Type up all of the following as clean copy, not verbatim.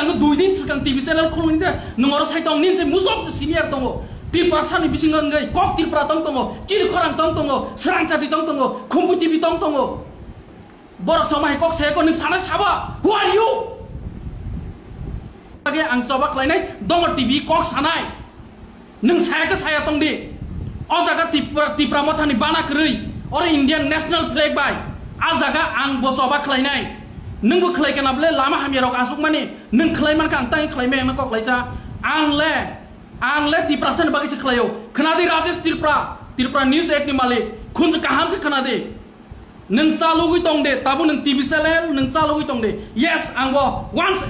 Uskang dui din sekang TV channel khulung de nungor sai tong nin se musop senior tongo Tirpra sani bisingan ngai kok Tirpra tong tongo kiri khorang tong tongo serang chati tong tongo khumpu TV tong tongo borok samai kok saya ko ning sana saba who are you age ang coba klainai dongor TV kok sanai nung saya ke saya tong di ojaga Tirpra mothani bana krui or Indian national flag bai ajaga ang bo coba klainai nung bo klai kanable lama hamirok asuk mani nung klai man kang tai klai me kok laisa ang le Tirpra san bagi se klayo khnadi Rajesh Tirpra news 8 ni male khunj kaham ke khnade nung salugui tong de tabu nung TV channel nung salugui tong de yes ang bo once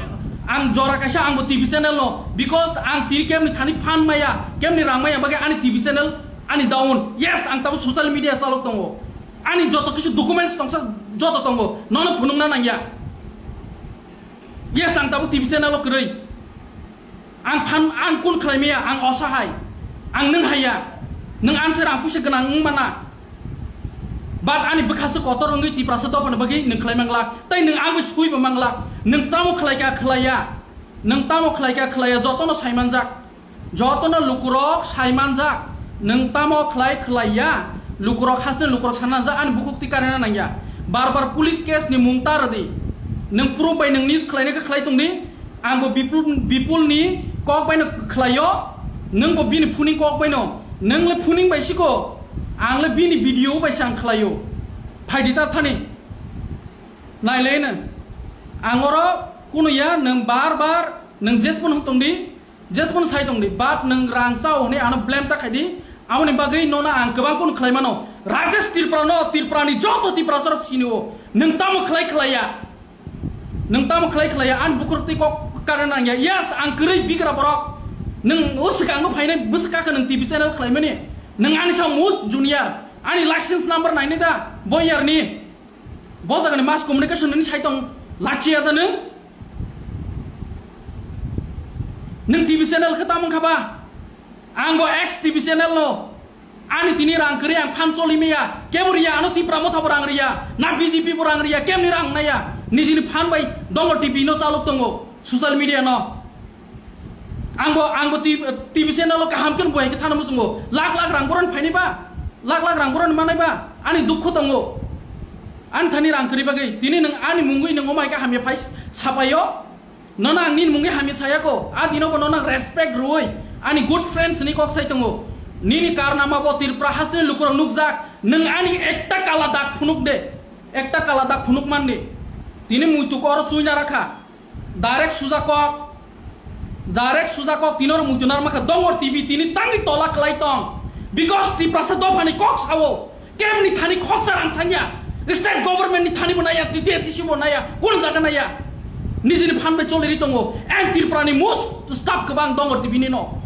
ang jora kaisa ang bo TV channel no because ang tirkem ni thani fan maya kem ni rang maya bagi ani TV channel ani down yes ang tabu social media saluk tongo ani joto kisu documents tongsa joto tongo nono phunung na nangya yes ang tabu TV channel lo krei ang fan ang kun khlaimia ang osahai ang nung haya nung answer ang pusi genang mana bat ani bekas kotor ngi Tirpra seto pan bagi nung khlaimang lak tai nung ang skui bamang lak nung tamu khlaya joto no saimanjak joto no lukurok saimanjak nung tamu khlaya lukurok hasne lukurok sananja an bukuk tikarena nangya bar police case ni mungtar di nung pro bai nung news khlaine ka khlai tungni ang bo bipul ni kok bai no khlayo nung bo bini puning kok bai no nung le puning bai siko ang le bini video bai sang khlayo phaidita thani nai leina angoro kuno ya nung bar nung jespon sai tongdi bat nung rangsau ni ana blame ta khadi awni bagai nona ang kebang kun khlaimano Rajesh Tirpra ni joto Tirpra sorok sinio nung tamu khlaya an bukurti kok karena ya yes ang krei bigra borok nung uska ang phaine buska ka nung TV channel khlaimani nung ani sa mus junior ani license number 9 da boyar ni bojaga ni mass communication ni sai tong lachia da nung TV channel ketamang khaba anggo X TV channel no ani tini rang kri ang pansoli meya kemuria ano Tirpra motha borang ria na BJP borang ria kem ni rang naya nijini phan bai dongor TV no chalok tongo social media no anggo TV channel lo kahamken boy ke thana musungo lak rang boran phaini ba lak rang boran manai ba ani dukho tongo an thani rang kri bagai tini nang ani mungui nang omai ka hamya phai sapayo nona nin mungi hami saya ko adino bo nona respect ruoi ani good friends ni kok sai tongo nini karnama bo Tirpra hasne lukurang nukjak nang ani ekta kala dak phunuk mandi tini muitu kor suina rakha direct suja kok tinor muitunar maka dongor TV tini tangi tolak lai tong because Tirpra sa dopani kok sawo kem ni thani kok sarang sanya state government ni thani bonaya titi bonaya kun jaga naya nijini phan bai choli tongo and Tirpra ni mus stop kebang dongor TV ni no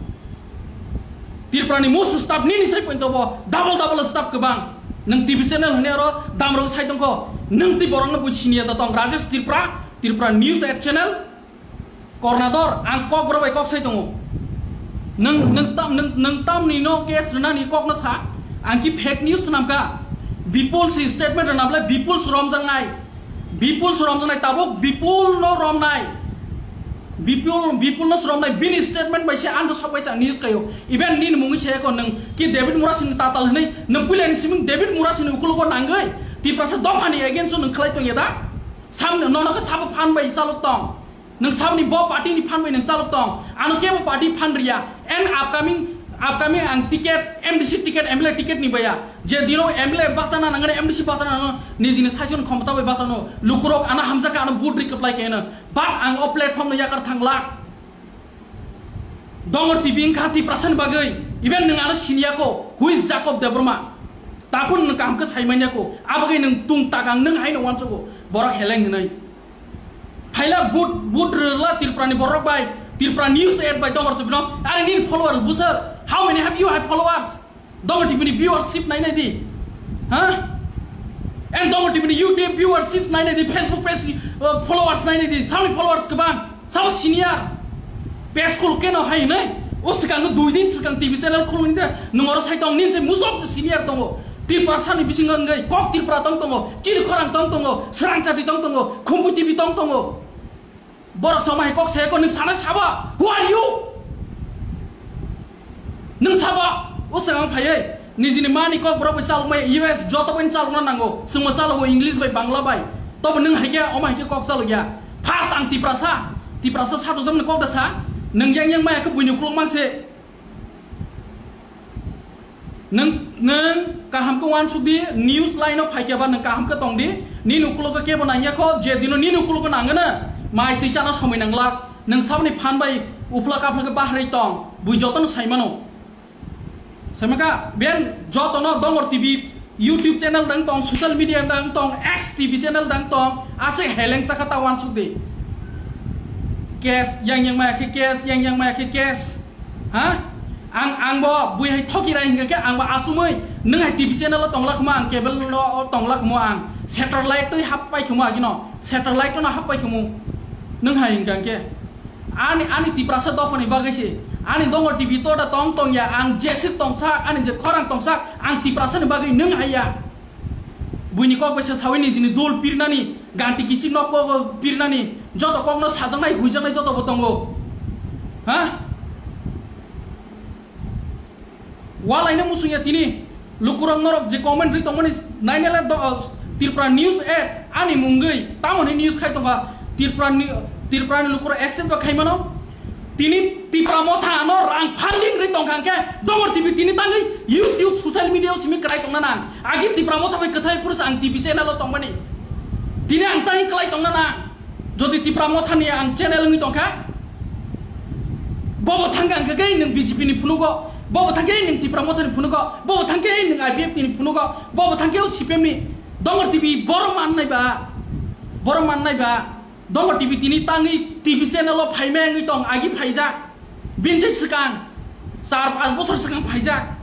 Tirpra ni mus stop nini sai point bo double stop kebang nang TV channel hne ro damrong sai tong ko nang ti borong na businia da tong Rajesh Tirpra news 8 channel Kornador ang kok bro bai kok sai tongo nang tam ni no case na ni kok na sa ang ki fake news nam ka bipul si statement na bla bipul surom jang nai tabuk bipul no rom nai bipul no surom nai bini statement bai se ando sabai cha news kayo even nin mungi che ko nang ki David Murasin tatal nei nang pule ni siming David Murasin ukul ko nangai Tirpra sa dopani again so nang khlai tong yada sam no ka sab phan bai salok tong nang sam ni bo party ni phan bai nang salok tong anu ke bo party phan ria and upcoming ang ticket MDC ticket MLA ticket ni baya je dino MLA basana nangane MDC basana no ni jini sajon khomta bai basano lukurok ana hamza ka ana budri apply kena ba ang o platform na yakar thanglak dongor TV ang khati prasan bagai even nang ana sinia ko who is Jacob Debrma tapun nang kam ka saimanya ko abagai nang tung takang nang haino wancho ko borak heleng nai phaila bud la Tirpra ni borok bai Tirpra news 8 bai dongor TV no ani ni followers busar how many have you had followers dongor TV ni viewership nai di and dongor TV ni YouTube viewership nai di Facebook page followers nai di sami followers kebang sama senior page kul ke no hai nai uskang dui din sekang TV channel khulung ni nungor sai tong nin se musop senior tongo Tirpra sani bisingan ngai kok Tirpra tong tongo kiri khorang tong tongo serang chati tong tongo khumpu TV tong tongo borok samai kok saya ko nung sana saba who are you nung saba o sangang phaye nijini mani kok borok sal mai US joto pen sal na nango semua sal ho English bai Bangla bai to nung haike o mai kok sal ya fast ang tiprasa satu jam kok da sa nung yang mai ka buinu klong man se nung kaham ko wan sudi news line of haike ba nung kaham ka tong di ni nukulo ka ke bananya ko je dino ni nukulo ka nangana mai ti chana somai nangla nung sabni phan bai upla ka phaka bahrai tong buijoton saimano samaka ben jotono dongor TV YouTube channel dang tong social media dang tong X TV channel dang tong ase heleng sakata wan sudi kes yang mai ke kes yang mai ke kes ha ang bo bui hai thoki rai hinga ke ang ba asumai nung hai TV channel lo tong lak ma ang cable lo tong lak mo ang satellite tu happai khuma gino satellite na happai khumu nung hai hinga ke ani tiprasa do phone bagasi ani dongo TV to da tong ya ang jesik tong sak ani je khorang tong sak ang tiprasa ni bagai nung hai ya buini kok besa sawini jini dol pirnani ganti kisi nok ko pirnani joto kok no sajang nai huijang nai joto botongo ha walai na musunya tini lukurang norok je commentary tongmani nainela Tirpra news ani mungai tamoni news khai tonga Tirpra ni lukura accent ba khai mano tini Tirpra motha no rang funding ri tong khangke dongor TV tini tangai YouTube social media simi krai tong nana agi Tirpra motha bai kathai purus ang TV channel tongmani tini ang tai klai tong nana jodi Tirpra motha ni ang channel ngi tong kha bobo thangang gagai nang BJP ni phunugo bobo thangke ning Tirpra motha ni phunugo bobo thangke ning IPF ni phunugo bobo thangke CPM ni dongor TV borman nai ba dongor TV tini tangi TV channel lo phaime ngi tong agi phaija binje sikang 4-5 bosor sikang phaija